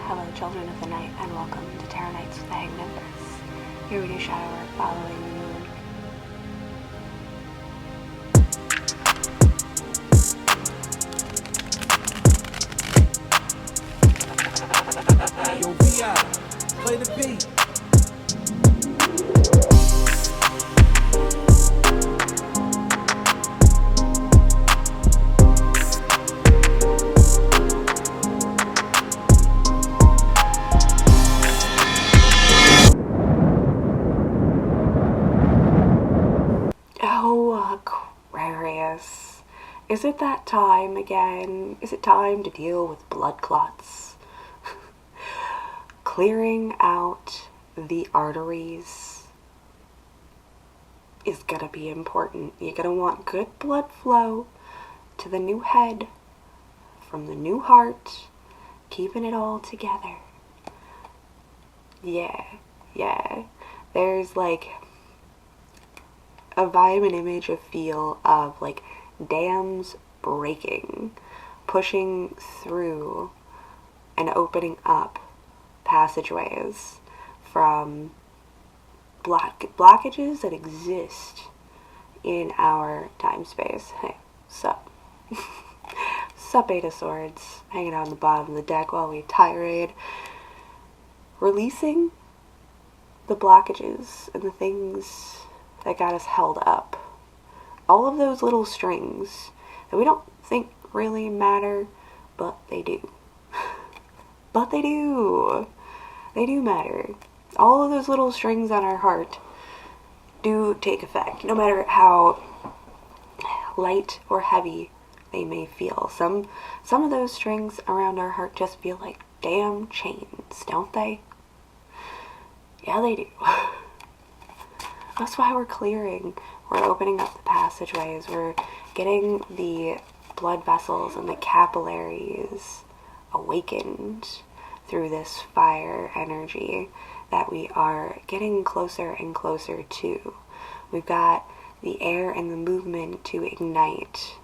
Hello, children of the night, and welcome to Tarot Nights with the Hanged Empress. Here we do shadow work following the moon. Yo, VI, play the beat. Oh, Aquarius. Is it that time again? Is it time to deal with blood clots? Clearing out the arteries is gonna be important. You're gonna want good blood flow to the new head from the new heart, keeping it all together. Yeah. There's like a vibe and image, a feel of like dams breaking, pushing through and opening up passageways from blockages that exist in our time space. Hey, sup? Sup, Eight of Swords, hanging out on the bottom of the deck while we tirade. Releasing the blockages and the things that got us held up. All of those little strings that we don't think really matter, but they do. But they do. They do matter. All of those little strings on our heart do take effect, no matter how light or heavy they may feel. Some of those strings around our heart just feel like damn chains, don't they? Yeah, they do. That's why we're clearing. We're opening up the passageways. We're getting the blood vessels and the capillaries awakened through this fire energy that we are getting closer and closer to. We've got the air and the movement to ignite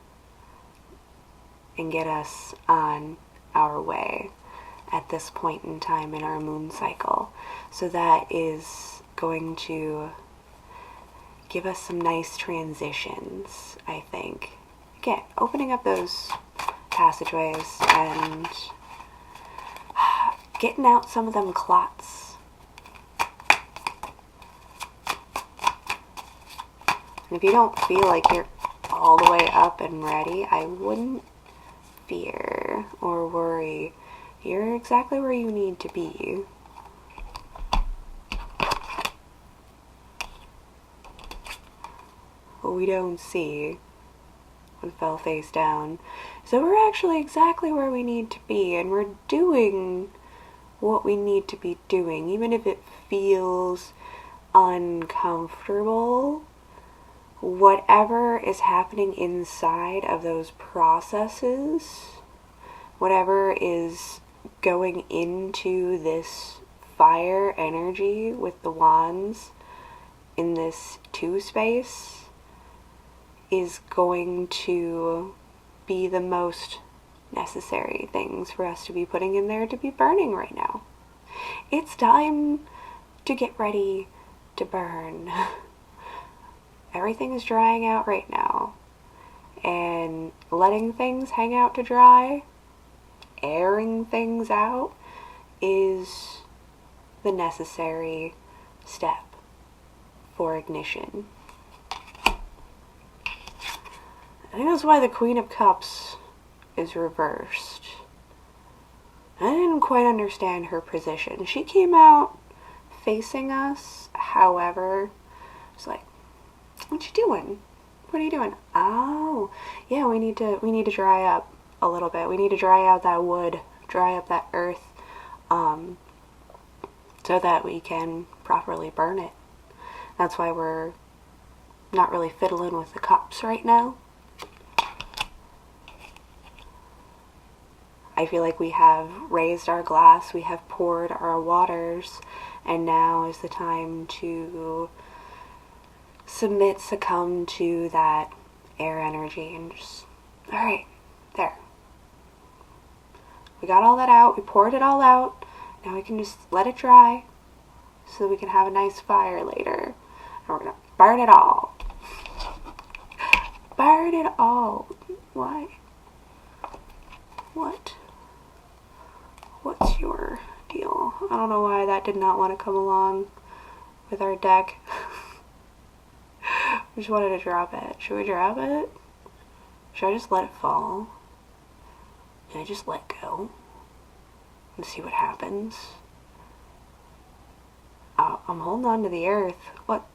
and get us on our way at this point in time in our moon cycle. So that is going to give us some nice transitions, I think. Again, opening up those passageways and getting out some of them clots. And if you don't feel like you're all the way up and ready, I wouldn't fear or worry. You're exactly where you need to be. What we don't see when fell face down. So we're actually exactly where we need to be, and we're doing what we need to be doing, even if it feels uncomfortable. Whatever is happening inside of those processes, whatever is going into this fire energy with the wands in this 2 space is going to be the most necessary things for us to be putting in there to be burning right now. It's time to get ready to burn. Everything is drying out right now, and letting things hang out to dry, airing things out, is the necessary step for ignition. I think that's why the Queen of Cups is reversed. I didn't quite understand her position. She came out facing us, however, it's like, what you doing? What are you doing? Oh, yeah, we need to dry up a little bit. We need to dry out that wood, dry up that earth, so that we can properly burn it. That's why we're not really fiddling with the cups right now. I feel like we have raised our glass, we have poured our waters, and now is the time to succumb to that air energy and just, alright, there. We got all that out, we poured it all out, Now we can just let it dry so we can have a nice fire later. And we're gonna burn it all. Burn it all. Why? What? What's your deal? I don't know why that did not want to come along with our deck. We just wanted to drop it. Should we drop it? Should I just let it fall? And I just let go and see what happens? I'm holding on to the earth. What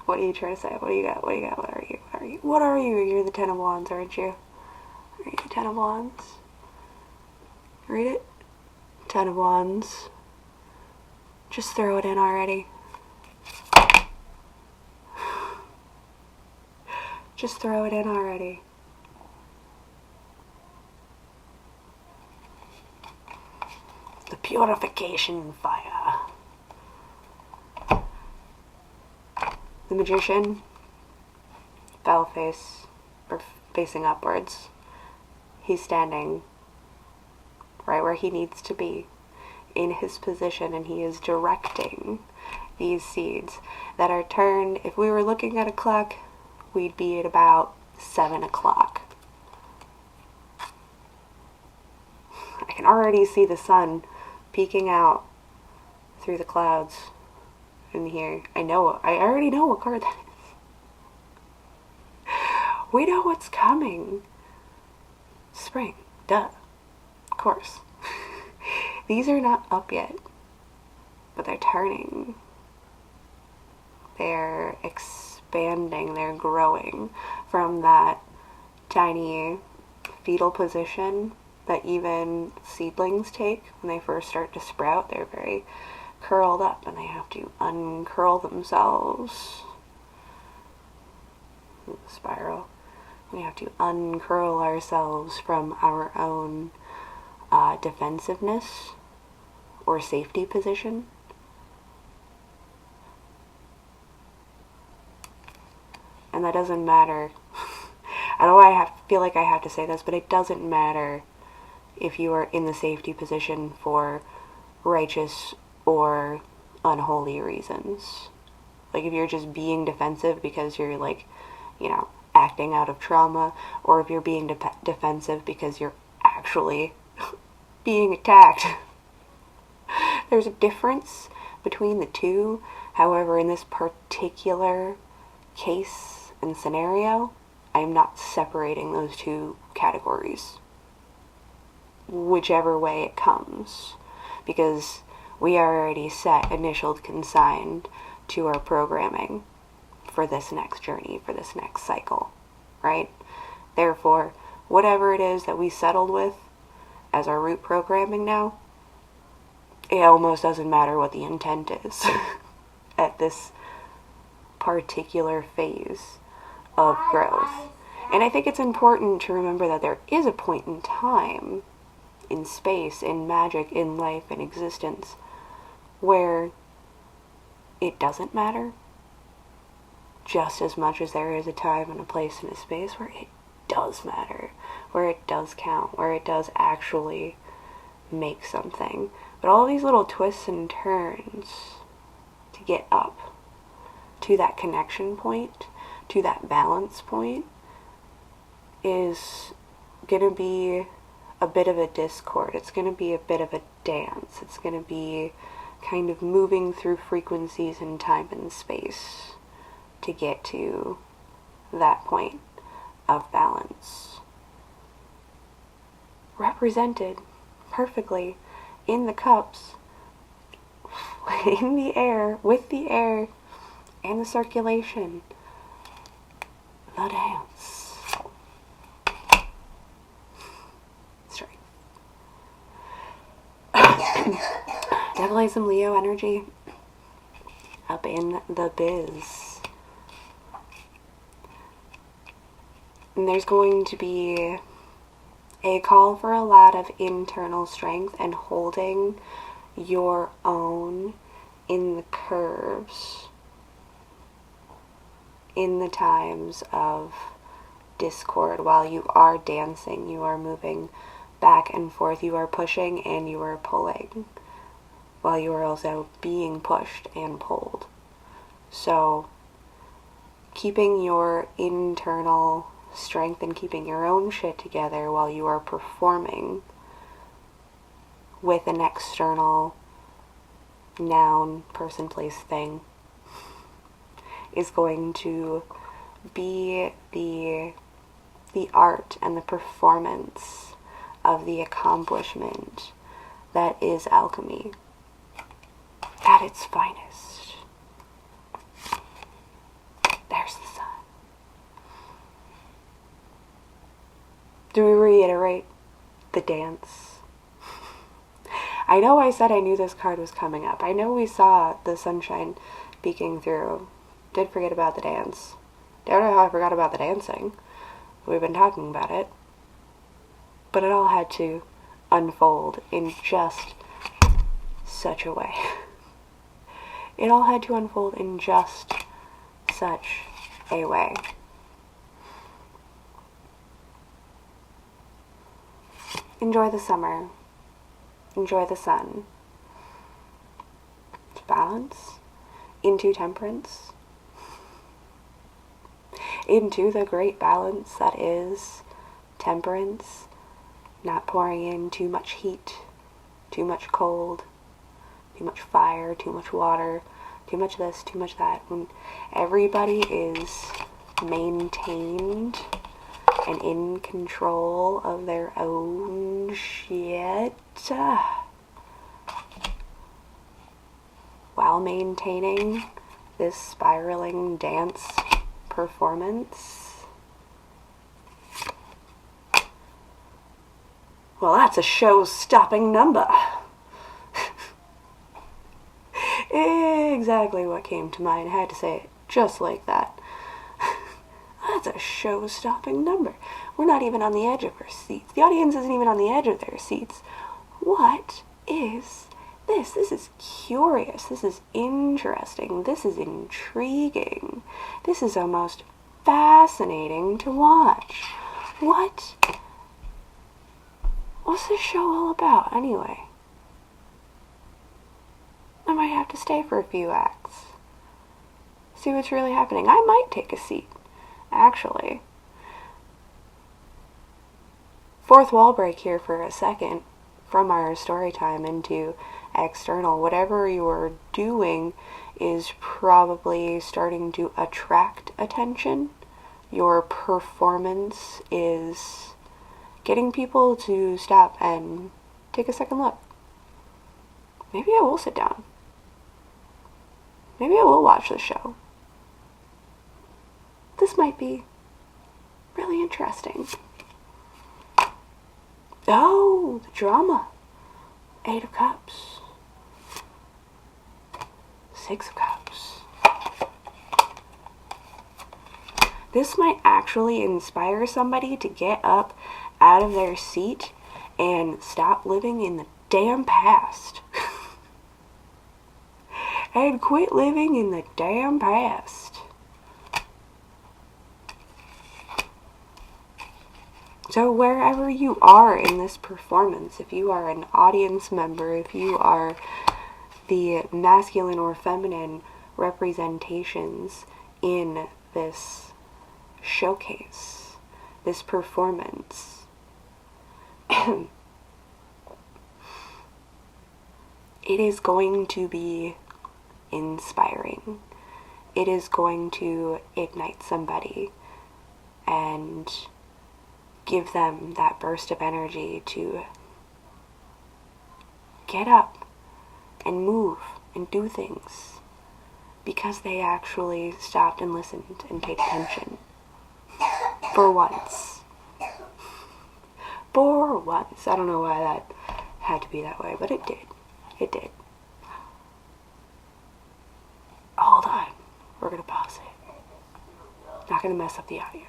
are you trying to say? What do you got? What do you got? What are you? What are you? What are you? You're the Ten of Wands, aren't you? Are you the Ten of Wands? Read it. Ten of Wands. Just throw it in already. Just throw it in already. The purification fire. The Magician fell facing upwards. He's standing right where he needs to be in his position, and he is directing these seeds that are turned. If we were looking at a clock, we'd be at about 7 o'clock. I can already see the sun peeking out through the clouds in here. I already know what card that is. We know what's coming. Spring. Duh. Of course. These are not up yet, but they're turning. They're expanding, they're growing from that tiny fetal position that even seedlings take when they first start to sprout. They're very curled up and they have to uncurl themselves. Spiral. We have to uncurl ourselves from our own defensiveness or safety position. And that doesn't matter. I know feel like I have to say this, but it doesn't matter if you are in the safety position for righteous or unholy reasons. Like if you're just being defensive because you're acting out of trauma, or if you're being defensive because you're actually being attacked. There's a difference between the two. However, in this particular case and scenario, I am not separating those two categories, whichever way it comes, because we are already set, initialed, consigned to our programming for this next journey, for this next cycle, right? Therefore, whatever it is that we settled with as our root programming now, it almost doesn't matter what the intent is at this particular phase of growth. And I think it's important to remember that there is a point in time, in space, in magic, in life, in existence, where it doesn't matter, just as much as there is a time and a place and a space where it does matter, where it does count, where it does actually make something. But all these little twists and turns to get up to that connection point, to that balance point, is going to be a bit of a discord. It's going to be a bit of a dance. It's going to be kind of moving through frequencies in time and space to get to that point of balance. Represented perfectly in the cups, in the air, with the air and the circulation. The dance. Strength. Definitely some Leo energy up in the biz. And there's going to be a call for a lot of internal strength and holding your own in the curves, in the times of discord. While you are dancing, you are moving back and forth, you are pushing and you are pulling. while you are also being pushed and pulled. So keeping your internal strength and keeping your own shit together while you are performing with an external noun, person, place, thing is going to be the art and the performance of the accomplishment that is alchemy at its finest. There's the sun. Do we reiterate the dance? I know I said I knew this card was coming up. I know we saw the sunshine peeking through. Did forget about the dance. Don't know how I forgot about the dancing. We've been talking about it. But it all had to unfold in just such a way. It all had to unfold in just such a way. Enjoy the summer. Enjoy the sun. Balance into temperance. Into the great balance that is temperance. Not pouring in too much heat, too much cold, too much fire, too much water, too much this, too much that. When everybody is maintained and in control of their own shit while maintaining this spiraling dance performance, well, that's a show-stopping number. Exactly what came to mind. I had to say it just like that. That's a show-stopping number. We're not even on the edge of our seats. The audience isn't even on the edge of their seats. What is this? This is curious. This is interesting. This is intriguing. This is almost fascinating to watch. What's this show all about, anyway? I might have to stay for a few acts. See what's really happening. I might take a seat, actually. Fourth wall break here for a second from our story time into external. Whatever you're doing is probably starting to attract attention. Your performance is getting people to stop and take a second look. Maybe I will sit down. Maybe I will watch the show. This might be really interesting. Oh, the drama. 8 of Cups. 6 of Cups. This might actually inspire somebody to get up out of their seat and stop living in the damn past. And quit living in the damn past. So wherever you are in this performance, if you are an audience member, if you are the masculine or feminine representations in this showcase, this performance, it is going to be inspiring. It is going to ignite somebody and give them that burst of energy to get up and move and do things because they actually stopped and listened and paid attention. For once. For once. I don't know why that had to be that way, but it did. It did. Hold on. We're going to pause it. Not going to mess up the audio.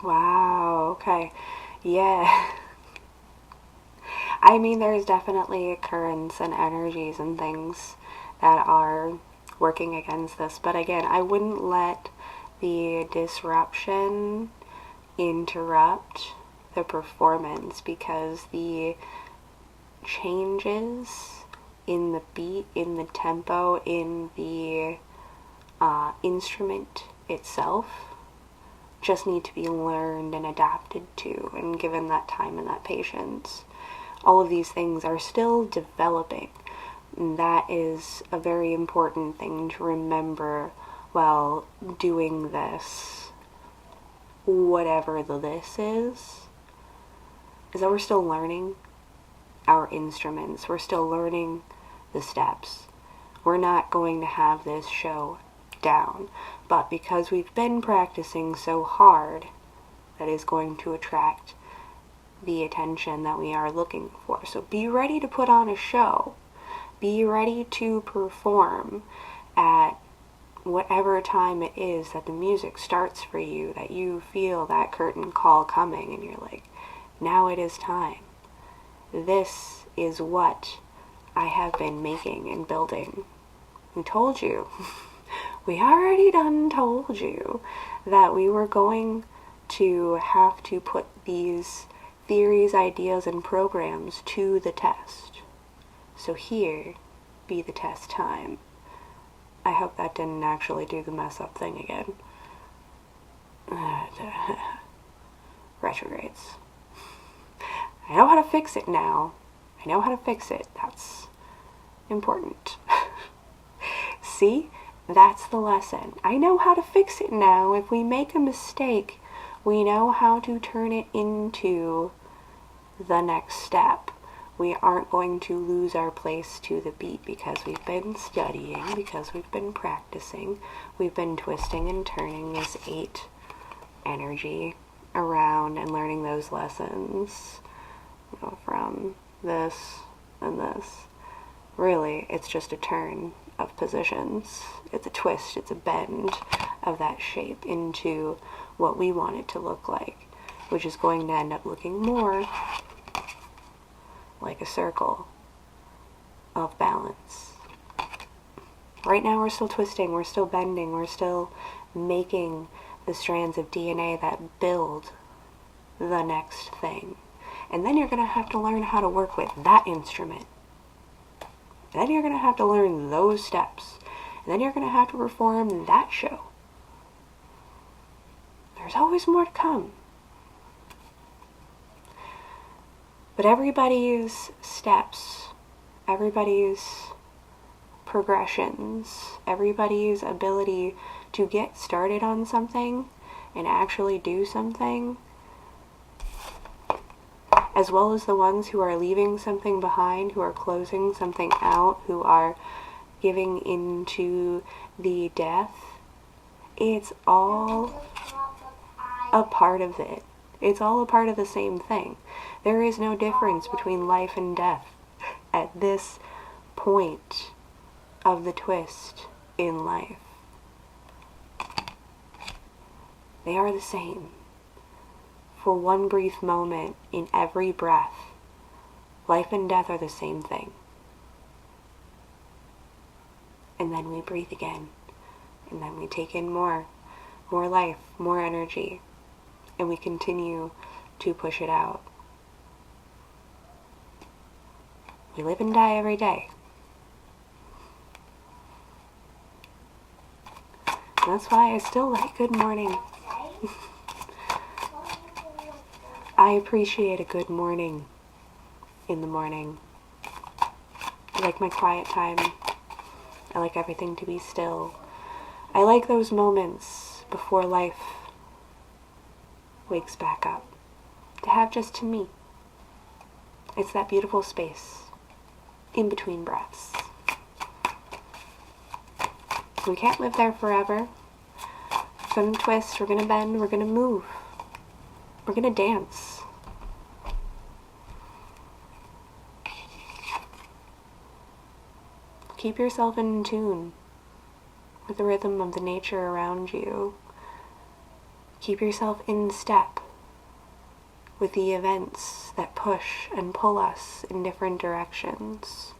Wow, okay. Yeah. I mean, there's definitely currents and energies and things that are working against this. But again, I wouldn't let the disruption interrupt the performance because the changes in the beat, in the tempo, in the instrument itself just need to be learned and adapted to and given that time and that patience. All of these things are still developing. And that is a very important thing to remember while doing this, whatever the this is that we're still learning our instruments. We're still learning the steps. We're not going to have this show down, but because we've been practicing so hard, that is going to attract the attention that we are looking for. So be ready to put on a show. Be ready to perform at whatever time it is that the music starts for you, that you feel that curtain call coming and you're like, now it is time. This is what I have been making and building. We told you. We already done told you that we were going to have to put these theories, ideas, and programs to the test. So here be the test time. I hope that didn't actually do the mess up thing again. Retrogrades. I know how to fix it now. I know how to fix it. That's important. See? That's the lesson. I know how to fix it now. If we make a mistake, we know how to turn it into the next step. We aren't going to lose our place to the beat because we've been studying, because we've been practicing, we've been twisting and turning this 8 energy around and learning those lessons, you know, from this and this. Really, it's just a turn of positions. It's a twist, it's a bend of that shape into what we want it to look like, which is going to end up looking more like a circle of balance. Right now we're still twisting, we're still bending, we're still making the strands of DNA that build the next thing. And then you're going to have to learn how to work with that instrument. Then you're going to have to learn those steps. And then you're going to have to perform that show. There's always more to come. But everybody's steps, everybody's progressions, everybody's ability to get started on something and actually do something, as well as the ones who are leaving something behind, who are closing something out, who are giving into the death, it's all a part of it. It's all a part of the same thing. There is no difference between life and death at this point of the twist in life. They are the same. For one brief moment in every breath, life and death are the same thing. And then we breathe again. And then we take in more life, more energy. And we continue to push it out. We live and die every day. And that's why I still like good morning. I appreciate a good morning in the morning. I like my quiet time. I like everything to be still. I like those moments before life wakes back up. To have just to me. It's that beautiful space in between breaths. We can't live there forever. We're gonna twist, we're gonna bend, we're gonna move. We're gonna dance. Keep yourself in tune with the rhythm of the nature around you. Keep yourself in step with the events that push and pull us in different directions.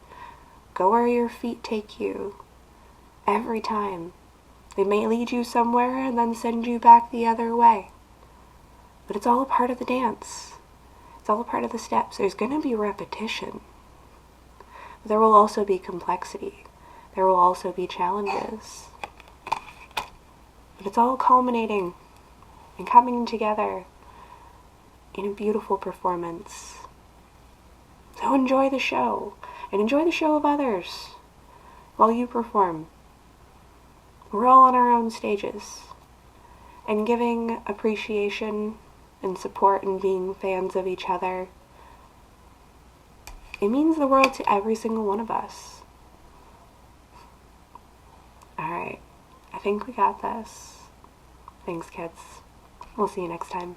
Go where your feet take you every time. It may lead you somewhere and then send you back the other way. But it's all a part of the dance. It's all a part of the steps. There's going to be repetition. But there will also be complexity. There will also be challenges. But it's all culminating and coming together in a beautiful performance. So enjoy the show, and enjoy the show of others while you perform. We're all on our own stages, and giving appreciation and support and being fans of each other, it means the world to every single one of us. Alright, I think we got this. Thanks, kids. We'll see you next time.